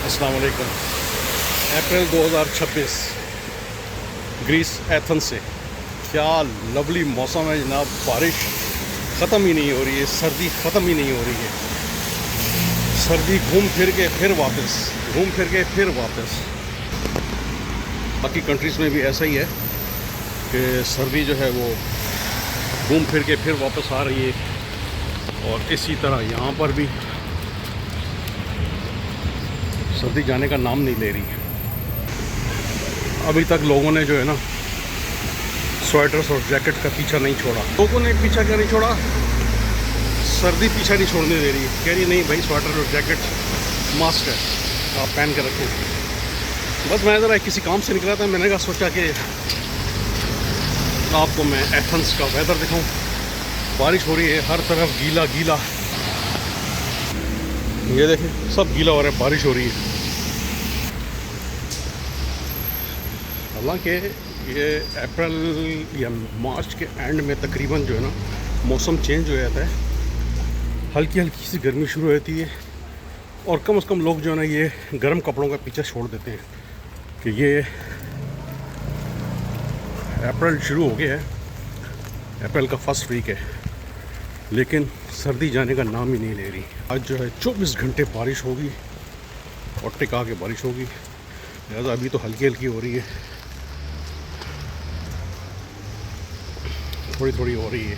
अस्सलाम वालेकुम। अप्रैल 2026 Greece Athens से क्या लवली मौसम है जनाब। बारिश ख़त्म ही नहीं हो रही है, सर्दी ख़त्म ही नहीं हो रही है। सर्दी घूम फिर के फिर वापस, घूम फिर के फिर वापस। बाकी कंट्रीज़ में भी ऐसा ही है कि सर्दी जो है वो घूम फिर के फिर वापस आ रही है। और इसी तरह यहाँ पर भी सर्दी जाने का नाम नहीं ले रही है। अभी तक लोगों ने जो है ना स्वेटर्स और जैकेट का पीछा नहीं छोड़ा। लोगों ने पीछा क्या नहीं छोड़ा, सर्दी पीछा नहीं छोड़ने दे रही है। कह रही नहीं भाई, स्वेटर और जैकेट मस्ट है, आप पहन के रखें। बस मैं ज़रा किसी काम से निकला था, मैंने कहा सोचा कि आपको मैं एथेंस का वेदर दिखाऊं। बारिश हो रही है, हर तरफ गीला गीला, ये देखें सब गीला हो रहा है, बारिश हो रही है। हालांकि ये अप्रैल या मार्च के एंड में तकरीबन जो है ना मौसम चेंज हो जाता है, हल्की हल्की सी गर्मी शुरू हो जाती है। और कम से कम लोग जो है ना ये गर्म कपड़ों का पीछा छोड़ देते हैं कि ये अप्रैल शुरू हो गया है, अप्रैल का फर्स्ट वीक है, लेकिन सर्दी जाने का नाम ही नहीं ले रही। आज जो है 24 घंटे बारिश होगी और टिका के बारिश होगी, लिहाजा अभी तो हल्की हल्की हो रही है, थोड़ी थोड़ी हो रही है।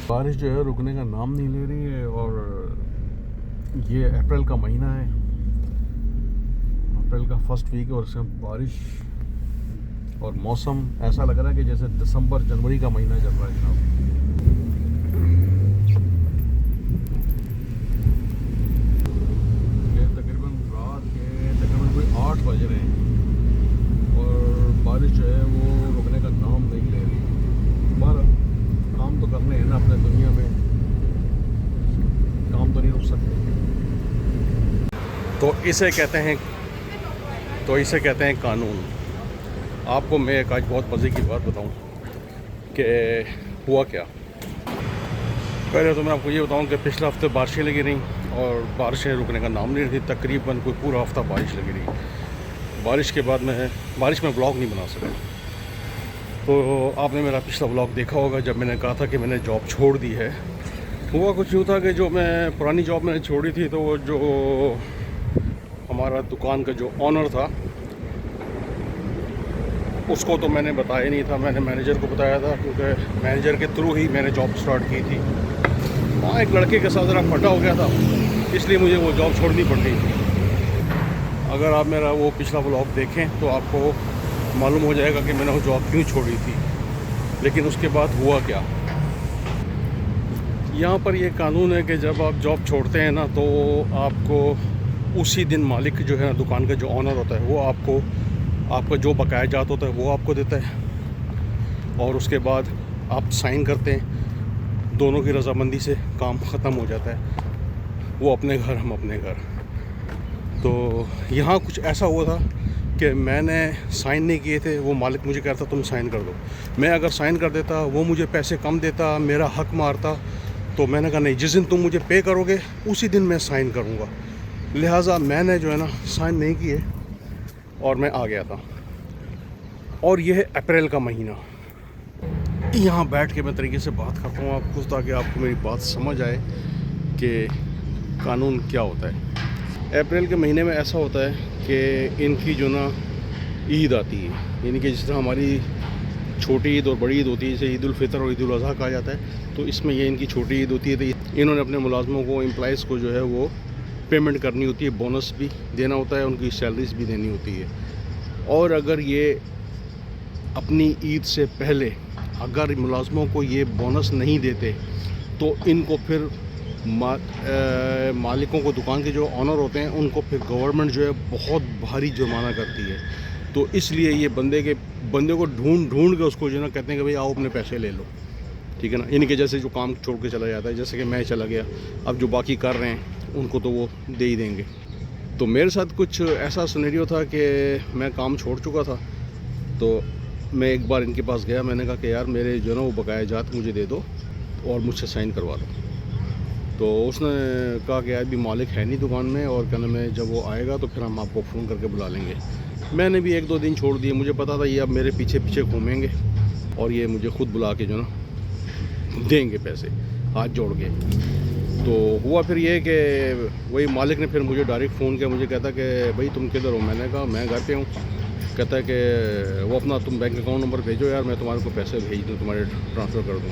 बारिश जो है रुकने का नाम नहीं ले रही है। और ये अप्रैल का महीना है, अप्रैल का फर्स्ट वीक है, और इसमें बारिश और मौसम ऐसा लग रहा है कि जैसे दिसंबर जनवरी का महीना चल रहा है जनाब। कोई 8 बज रहे हैं और बारिश जो है वो रुकने का नाम नहीं ले रही। पर काम तो करने हैं ना अपने दुनिया में, काम तो नहीं रुक सकते। तो इसे कहते हैं कानून। आपको मैं एक आज बहुत मज़े की बात बताऊं कि हुआ क्या। पहले तो मैं आपको ये बताऊं कि पिछले हफ्ते बारिशें लगी रहीं और बारिशें रुकने का नाम नहीं रही। तकरीबन कोई पूरा हफ्ता बारिश लगी रही। बारिश के बाद बारिश में ब्लॉग नहीं बना सका। तो आपने मेरा पिछला ब्लॉग देखा होगा जब मैंने कहा था कि मैंने जॉब छोड़ दी है। हुआ कुछ यूँ था कि जो मैं पुरानी जॉब मैंने छोड़ी थी, तो वो जो हमारा दुकान का जो ऑनर था उसको तो मैंने बताया नहीं था, मैंने मैनेजर को बताया था, क्योंकि मैनेजर के थ्रू ही मैंने जॉब स्टार्ट की थी। वहाँ एक लड़के के साथ ज़रा फटा हो गया था, इसलिए मुझे वो जॉब छोड़नी पड़ गई थी। अगर आप मेरा वो पिछला ब्लॉग देखें तो आपको मालूम हो जाएगा कि मैंने वो जॉब क्यों छोड़ी थी। लेकिन उसके बाद हुआ क्या, यहाँ पर ये कानून है कि जब आप जॉब छोड़ते हैं ना तो आपको उसी दिन मालिक जो है ना, दुकान का जो ऑनर होता है, वो आपका जो बकाया जात होता है वो आपको देता है। और उसके बाद आप साइन करते हैं, दोनों की रजामंदी से काम ख़त्म हो जाता है। वो अपने घर, हम अपने घर। तो यहाँ कुछ ऐसा हुआ था कि मैंने साइन नहीं किए थे, वो मालिक मुझे कहता तुम साइन कर दो। मैं अगर साइन कर देता, वो मुझे पैसे कम देता, मेरा हक मारता, तो मैंने कहा नहीं, जिस दिन तुम मुझे पे करोगे उसी दिन मैं साइन करूँगा। लिहाजा मैंने जो है ना साइन नहीं किए और मैं आ गया था। और यह है अप्रैल का महीना। यहाँ बैठ के मैं तरीके से बात करता हूँ आपको, ताकि आपको मेरी बात समझ आए कि कानून क्या होता है। अप्रैल के महीने में ऐसा होता है कि इनकी जो ना ईद आती है, यानी कि जिस तरह हमारी छोटी ईद और बड़ी ईद होती है, जैसे ईद उल फितर और ईद उल अज़हा कहा जाता है, तो इसमें ये इनकी छोटी ईद होती है। तो इन्होंने अपने मुलाजमों को, एम्प्लॉइज़ को जो है वो पेमेंट करनी होती है, बोनस भी देना होता है, उनकी सैलरीज भी देनी होती है। और अगर ये अपनी ईद से पहले अगर मुलाजमों को ये बोनस नहीं देते तो इनको फिर मालिकों को, दुकान के जो ऑनर होते हैं, उनको फिर गवर्नमेंट जो है बहुत भारी जुर्माना करती है। तो इसलिए ये बंदे को ढूंढ के उसको जो है ना कहते हैं कि भाई आओ अपने पैसे ले लो, ठीक है ना। इनके जैसे जो काम छोड़ के चला जाता है, जैसे कि मैं चला गया, अब जो बाकी कर रहे हैं उनको तो वो दे ही देंगे। तो मेरे साथ कुछ ऐसा सिनेरियो था कि मैं काम छोड़ चुका था, तो मैं एक बार इनके पास गया, मैंने कहा कि यार मेरे जो ना वो बकाया जात मुझे दे दो और मुझसे साइन करवा दो। तो उसने कहा कि अभी मालिक है नहीं दुकान में, और क्या नाम है, जब वो आएगा तो फिर हम आपको फ़ोन करके बुला लेंगे। मैंने भी 1-2 दिन छोड़ दिए, मुझे पता था ये अब मेरे पीछे पीछे घूमेंगे और ये मुझे खुद बुला के जो ना देंगे पैसे हाथ जोड़ के। तो हुआ फिर ये कि वही मालिक ने फिर मुझे डायरेक्ट फ़ोन किया, मुझे कहता कि भाई तुम किधर हो। मैंने कहा मैं घर पे हूँ। कहता है कि वो अपना तुम बैंक अकाउंट नंबर भेजो यार, मैं तुम्हारे को पैसे भेज दूँ, तुम्हारे ट्रांसफ़र कर दूँ।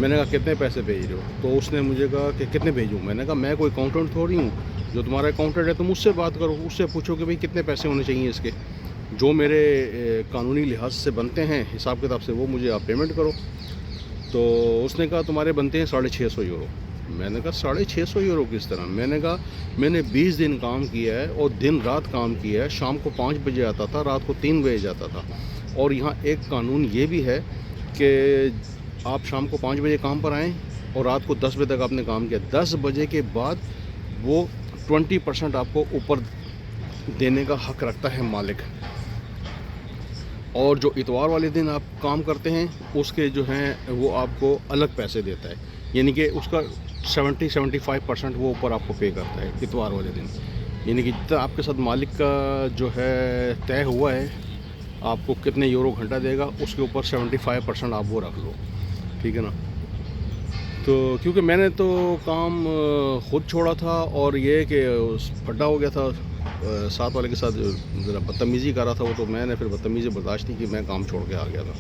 मैंने कहा कितने पैसे भेज रहे हो। तो उसने मुझे कहा कि कितने भेजूँ। मैंने कहा मैं कोई अकाउंटेंट थोड़ी हूँ, जो तुम्हारा अकाउंटेंट है तुम उससे बात करो, उससे पूछो कि भाई कितने पैसे होने चाहिए इसके, जो मेरे कानूनी लिहाज से बनते हैं हिसाब किताब से वो मुझे आप पेमेंट करो। तो उसने कहा तुम्हारे बनते हैं 650 यूरो। मैंने कहा 650 यूरो किस तरह। मैंने कहा मैंने 20 दिन काम किया है और दिन रात काम किया है, शाम को 5 बजे आता था, रात को 3 बजे जाता था। और यहाँ एक कानून ये भी है कि आप शाम को 5 बजे काम पर आएँ और रात को 10 बजे तक आपने काम किया, 10 बजे के बाद वो 20% आपको ऊपर देने का हक़ रखता है मालिक। और जो इतवार वाले दिन आप काम करते हैं उसके जो हैं वो आपको अलग पैसे देता है, यानी कि उसका 70-75% वो ऊपर आपको पे करता है इतवार वाले दिन। यानी कि जितना आपके साथ मालिक का जो है तय हुआ है आपको कितने यूरो घंटा देगा, उसके ऊपर 75% आप वो रख लो, ठीक है ना। तो क्योंकि मैंने तो काम ख़ुद छोड़ा था और ये कि फड्डा हो गया था साथ वाले के साथ ज़रा बदतमीज़ी कर रहा था वो, तो मैंने फिर बदतमीज़ी बर्दाश्त नहीं की, मैं काम छोड़ के आ गया था।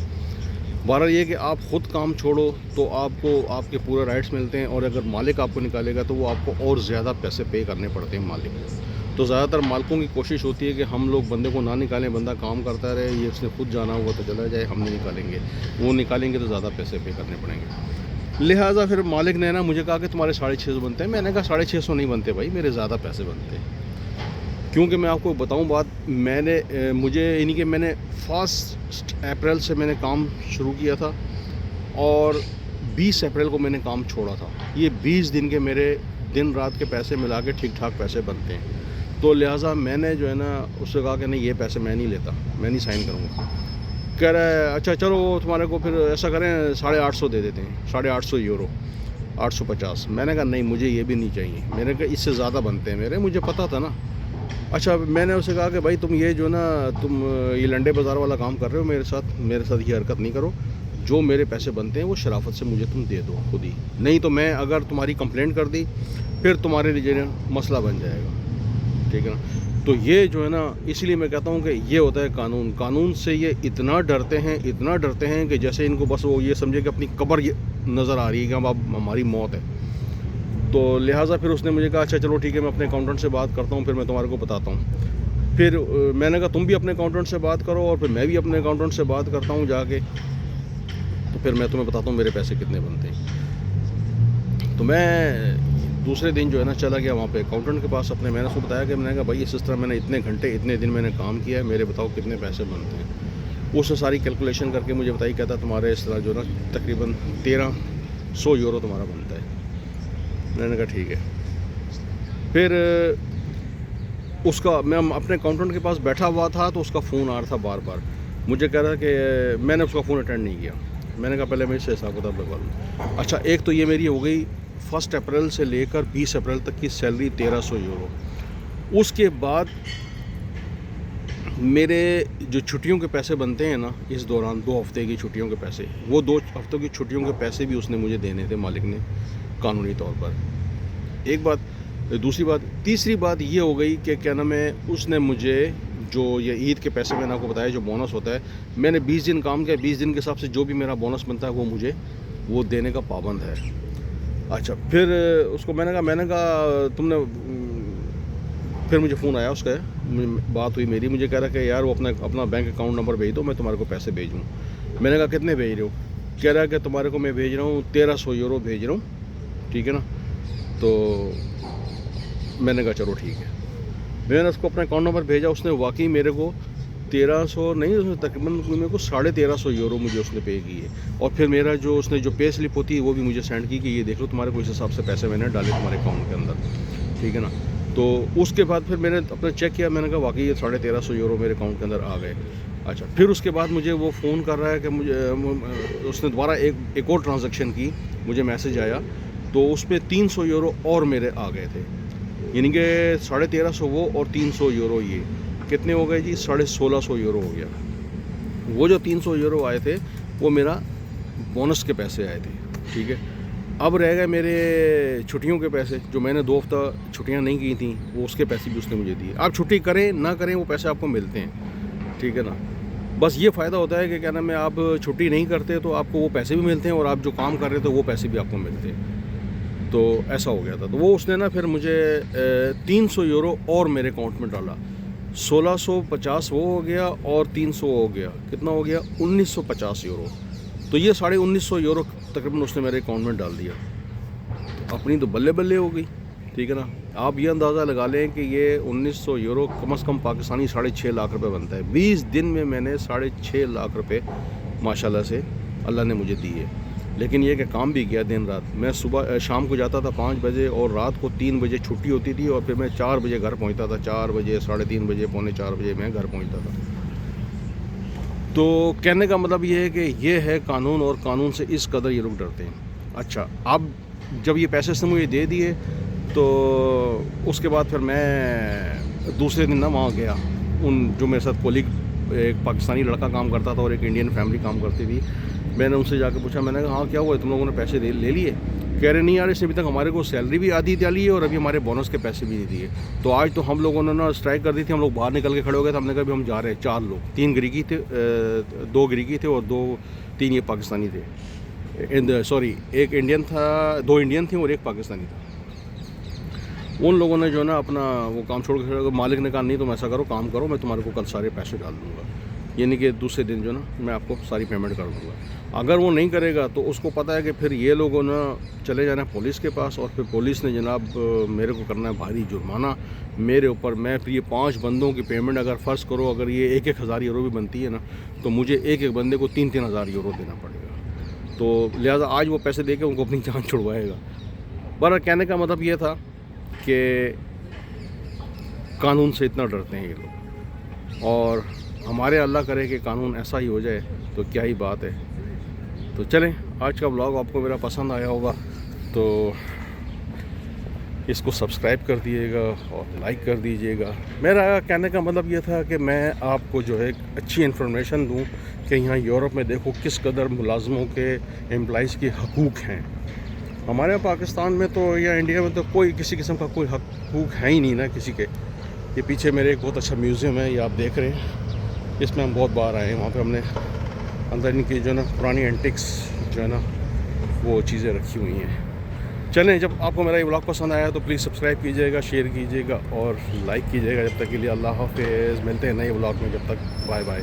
बहरहाल ये कि आप ख़ुद काम छोड़ो तो आपको आपके पूरे राइट्स मिलते हैं, और अगर मालिक आपको निकालेगा तो वो आपको और ज़्यादा पैसे पे करने पड़ते हैं मालिक को। तो ज़्यादातर मालिकों की कोशिश होती है कि हम लोग बंदे को ना निकालें, बंदा काम करता रहे, ये उसने खुद जाना हुआ तो चला जाए, हम नहीं निकालेंगे। वो निकालेंगे तो ज़्यादा पैसे पे करने पड़ेंगे। लिहाजा फिर मालिक ने ना मुझे कहा कि तुम्हारे 650 बनते हैं। मैंने कहा 650 नहीं बनते भाई, मेरे ज़्यादा पैसे बनते हैं। क्योंकि मैं आपको बताऊं बात, मुझे यानी कि मैंने 1 अप्रैल से मैंने काम शुरू किया था और 20 अप्रैल को मैंने काम छोड़ा था। ये 20 दिन के मेरे दिन रात के पैसे मिला के ठीक ठाक पैसे बनते हैं। तो लिहाजा मैंने जो है ना उससे कहा कि नहीं ये पैसे मैं नहीं लेता, मैं नहीं साइन करूँगा। कह रहा है अच्छा चलो तुम्हारे को फिर ऐसा करें 850 दे देते हैं, 850 यूरो, 850। मैंने कहा नहीं मुझे ये भी नहीं चाहिए, मैंने कहा इससे ज़्यादा बनते हैं मेरे, मुझे पता था ना। अच्छा मैंने उसे कहा कि भाई तुम ये जो ना तुम ये लंडे बाज़ार वाला काम कर रहे हो मेरे साथ ये हरकत नहीं करो। जो मेरे पैसे बनते हैं वो शराफत से मुझे तुम दे दो खुद ही, नहीं तो मैं अगर तुम्हारी कंप्लेंट कर दी फिर तुम्हारे लिए मसला बन जाएगा, ठीक है ना। तो ये जो है ना इसलिए मैं कहता हूँ कि ये होता है कानून से ये इतना डरते हैं कि जैसे इनको बस वो ये समझे कि अपनी कब्र नज़र आ रही है कि अब हमारी मौत है। तो लिहाजा फिर उसने मुझे कहा अच्छा चलो ठीक है मैं अपने अकाउंटेंट से बात करता हूँ, फिर मैं तुम्हारे को बताता हूँ। फिर मैंने कहा तुम भी अपने अकाउंटेंट से बात करो, और फिर मैं भी अपने अकाउंटेंट से बात करता हूँ जाके, तो फिर मैं तुम्हें बताता हूँ मेरे पैसे कितने बनते हैं। तो मैं दूसरे दिन जो है ना चला गया वहाँ पे अकाउंटेंट के पास अपने। मैंने उसको बताया कि मैंने कहा भाई इस तरह मैंने इतने घंटे इतने दिन मैंने काम किया है, मेरे बताओ कितने पैसे बनते हैं। उसने सारी कैलकुलेशन करके मुझे बताई, कहता तुम्हारे इस तरह जो ना तकरीबन 1300 यूरो तुम्हारा बनता है। मैंने कहा ठीक है। फिर उसका मैं अपने अकाउंटेंट के पास बैठा हुआ था तो उसका फ़ोन आ रहा था बार बार, मुझे कह रहा कि मैंने उसका फ़ोन अटेंड नहीं किया। मैंने कहा पहले मैं इससे हिसाब किताब लगवा लूँ। अच्छा एक तो ये मेरी हो गई 1 अप्रैल से लेकर 20 अप्रैल तक की सैलरी 1300 यूरो। उसके बाद मेरे जो छुट्टियों के पैसे बनते हैं ना इस दौरान, 2 हफ्ते की छुट्टियों के पैसे, वो 2 हफ्तों की छुट्टियों के पैसे भी उसने मुझे देने थे मालिक ने कानूनी तौर पर। एक बात, दूसरी बात, तीसरी बात ये हो गई कि क्या नाम है उसने मुझे जो ये ईद के पैसे मैंने आपको बताया जो बोनस होता है, मैंने 20 दिन काम किया, 20 दिन के हिसाब से जो भी मेरा बोनस बनता है वो मुझे वो देने का पाबंद है। अच्छा फिर उसको मैंने कहा तुमने, फिर मुझे फ़ोन आया उसका, बात हुई मेरी, मुझे कह रहा कि यार वो अपना बैंक अकाउंट नंबर भेज दो, मैं तुम्हारे को पैसे भेजूँ। मैंने कहा कितने भेज रहे हो। कह रहा है कि तुम्हारे को मैं भेज रहा हूँ 1300 यूरो भेज रहा हूँ, ठीक है ना। तो मैंने कहा चलो ठीक है। मैंने उसको अपना अकाउंट नंबर भेजा, उसने वाकई मेरे को 1300 नहीं, उसने तकरीबन मेरे को 1350 यूरो मुझे उसने पे किए। और फिर मेरा जो उसने जो पे स्लिप होती है वो भी मुझे सेंड की कि ये देख लो तुम्हारे को इस हिसाब से पैसे मैंने डाले तुम्हारे अकाउंट के अंदर, ठीक है ना। तो उसके बाद फिर मैंने अपना चेक किया, मैंने कहा वाकई ये 1350 यूरो मेरे अकाउंट के अंदर आ गए। अच्छा फिर उसके बाद मुझे वो फ़ोन कर रहा है कि मुझे उसने दोबारा एक और ट्रांजैक्शन की, मुझे मैसेज आया। तो उस पर 300 यूरो और मेरे आ गए थे, यानी कि 1350 वो और 300 यूरो ये, कितने हो गए जी? 1650 यूरो हो गया। वो जो 300 यूरो आए थे वो मेरा बोनस के पैसे आए थे, ठीक है। अब रह गए मेरे छुट्टियों के पैसे, जो मैंने 2 हफ्ता छुट्टियां नहीं की थी, वो उसके पैसे भी उसने मुझे दिए। आप छुट्टी करें ना करें वो पैसे आपको मिलते हैं, ठीक है ना। बस ये फ़ायदा होता है कि क्या नाम है, आप छुट्टी नहीं करते तो आपको वो पैसे भी मिलते हैं, और आप जो काम कर रहे थे वो पैसे भी आपको मिलते हैं। तो ऐसा हो गया था। तो वो उसने ना फिर मुझे 300 यूरो और मेरे अकाउंट में डाला। 1650 वो हो गया और 300 हो गया, कितना हो गया? 1950 यूरो। तो ये 1950 यूरो तकरीबन उसने मेरे अकाउंट में डाल दिया। तो अपनी तो बल्ले बल्ले हो गई, ठीक है ना। आप ये अंदाज़ा लगा लें कि ये 1900 यूरो कम से कम पाकिस्तानी 6.5 लाख रुपए बनता है। 20 दिन में मैंने 6.5 लाख रुपए माशाल्लाह से अल्लाह ने मुझे दिए। लेकिन ये कि काम भी किया दिन रात। मैं सुबह शाम को जाता था 5 बजे और रात को 3 बजे छुट्टी होती थी, और फिर मैं 4 बजे घर पहुंचता था। 4 बजे, 3:30 बजे, पौने 4 बजे मैं घर पहुंचता था। तो कहने का मतलब ये है कि ये है कानून, और कानून से इस कदर ये लोग डरते हैं। अच्छा, अब जब ये पैसे से मुझे दे दिए तो उसके बाद फिर मैं दूसरे दिन ना वहाँ गया। उन जो मेरे साथ कोलीग, एक पाकिस्तानी लड़का काम करता था और एक इंडियन फैमिली काम करती थी, मैंने उनसे जाकर पूछा, मैंने कहा हाँ क्या हुआ, तुम लोगों ने पैसे ले लिए? कह रहे नहीं यार, इसने अभी तक हमारे को सैलरी भी आधी डाली है और अभी हमारे बोनस के पैसे भी नहीं दिए। तो आज तो हम लोगों ने ना स्ट्राइक कर दी थी, हम लोग बाहर निकल के खड़े हो गए थे। हमने कहा भी हम जा रहे हैं। 4 लोग, 3 ग्रीकी थे, 2 ग्रीकी थे और 3 ये पाकिस्तानी थे। सॉरी, एक इंडियन था, 2 इंडियन थे और एक पाकिस्तानी था। उन लोगों ने जो है ना अपना वो काम छोड़ के, मालिक ने कहा नहीं तुम ऐसा करो, काम करो, मैं तुम्हारे को कल सारे पैसे डाल दूँगा, यानी कि दूसरे दिन जो ना मैं आपको सारी पेमेंट कर दूँगा। अगर वो नहीं करेगा तो उसको पता है कि फिर ये लोगों ने चले जाना है पुलिस के पास, और फिर पुलिस ने जनाब मेरे को करना है भारी जुर्माना मेरे ऊपर। मैं फिर ये 5 बंदों की पेमेंट, अगर फ़र्ज़ करो अगर ये 1-1 हज़ार यूरो भी बनती है ना, तो मुझे एक बंदे को 3-3 हज़ार यूरो देना पड़ेगा। तो लिहाजा आज वो पैसे दे के उनको अपनी जान छुड़वाएगा। पर कहने का मतलब ये था कि कानून से इतना डरते हैं ये लोग, और हमारे अल्लाह करे कि कानून ऐसा ही हो जाए तो क्या ही बात है। तो चलें, आज का व्लॉग आपको मेरा पसंद आया होगा तो इसको सब्सक्राइब कर दिएगा और लाइक कर दीजिएगा। मेरा कहने का मतलब ये था कि मैं आपको जो है अच्छी इन्फॉर्मेशन दूं कि यहाँ यूरोप में देखो किस कदर मुलाजमों के, एम्प्लॉइज़ के हकूक़ हैं। हमारे यहाँ पाकिस्तान में तो या इंडिया में तो कोई किसी किस्म का कोई हकूक़ है ही नहीं ना किसी के। ये पीछे मेरे एक बहुत अच्छा म्यूज़ियम है, ये आप देख रहे हैं, इसमें हम बहुत बार आए हैं। वहाँ पे हमने अंदर इनकी जो है ना पुरानी एंटिक्स जो है ना वो चीज़ें रखी हुई हैं। चलें, जब आपको मेरा ये व्लॉग पसंद आया तो प्लीज़ सब्सक्राइब कीजिएगा, शेयर कीजिएगा और लाइक कीजिएगा। जब तक के लिए अल्लाह हाफ़िज़, मिलते हैं नए व्लॉग में, जब तक बाय बाय।